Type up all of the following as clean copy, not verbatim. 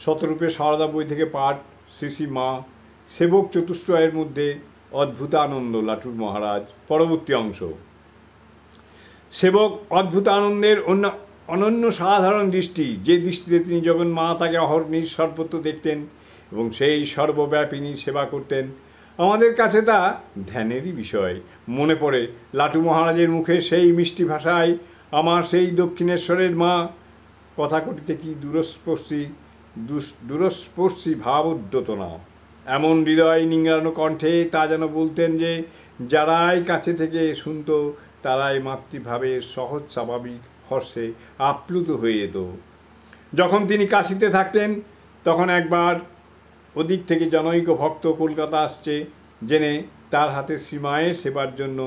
শতরূপে সারদা বই থেকে পাঠ, শ্রী শ্রী মা সেবক চতুষ্টয়ের মধ্যে অদ্ভুতানন্দ লাটুর মহারাজ। পরবর্তী অংশ। সেবক অদ্ভুতানন্দের অনন্য সাধারণ দৃষ্টি, যে দৃষ্টিতে তিনি জগন্মাতাকে অহর্নিশ সর্বত্র দেখতেন এবং সেই সর্বব্যাপিনী সেবা করতেন, আমাদের কাছে তা ধ্যানেরই বিষয়। মনে পড়ে লাটু মহারাজের মুখে সেই মিষ্টি ভাষায় আমার সেই দক্ষিণেশ্বরের মা কথা কটিতে কি দূরস্পর্শী ভাব উদ্যতনা। এমন হৃদয় নিংড়ানো কণ্ঠে তা যেন বলতেন যে যারাই কাছে থেকে শুনত তারাই মাতৃভাবের সহজ স্বাভাবিক হর্ষে আপ্লুত হয়ে যেত। যখন তিনি কাশীতে থাকতেন তখন একবার ওদিক থেকে জনৈক ভক্ত কলকাতা আসছে জেনে তার হাতে শ্রীমায়ের সেবার জন্য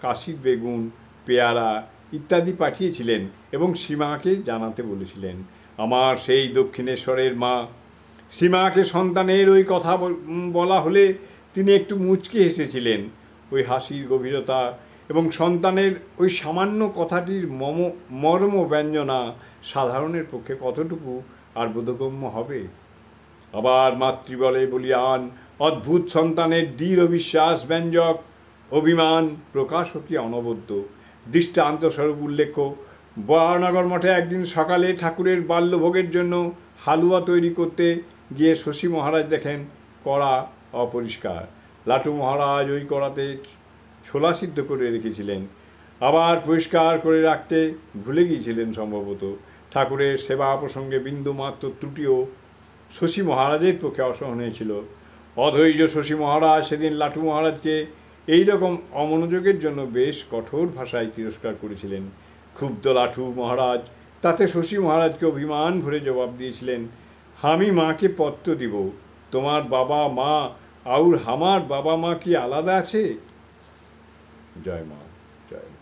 কাশির বেগুন, পেয়ারা ইত্যাদি পাঠিয়েছিলেন এবং শ্রীমাকে জানাতে বলেছিলেন। আমার সেই দক্ষিণেশ্বরের মা শ্রীমাকে সন্তানের ওই কথা বলা হলে তিনি একটু মুচকি হেসেছিলেন। ওই হাসির গভীরতা এবং সন্তানের ওই সামান্য কথাটির মর্ম ব্যঞ্জনা সাধারণের পক্ষে কতটুকু আর বোধগম্য হবে। আবার মাতৃবলে বলিয়ান অদ্ভুত সন্তানের দৃঢ় বিশ্বাস ব্যঞ্জক অভিমান প্রকাশও কি অনবদ্য। দৃষ্টান্তস্বরূপ উল্লেখ্য, বরানগর মঠে একদিন সকালে ঠাকুরের বাল্যভোগের জন্য হালুয়া তৈরি করতে গিয়ে শশী মহারাজ দেখেন কড়া অপরিষ্কার। লাটু মহারাজ ওই কড়াতে ছোলা সিদ্ধ করে রেখেছিলেন, আবার পরিষ্কার করে রাখতে ভুলে গিয়েছিলেন সম্ভবত। ঠাকুরের সেবা প্রসঙ্গে বিন্দুমাত্র ত্রুটিও শশী মহারাজের পক্ষে অসহনীয় ছিল। অধৈর্য শশী মহারাজ সেদিন লাটু মহারাজকে এই রকম অমনোযোগের জন্য বেশ কঠোর ভাষায় তিরস্কার করেছিলেন। ক্ষুব্ধ লাটু মহারাজ তাতে শশী মহারাজকে অভিমান ভরে জবাব দিয়েছিলেন, আমি মাকে পত্র দিব, তোমার বাবা মা আর আমার বাবা মা কি আলাদা আছে? জয় মা, জয় মা।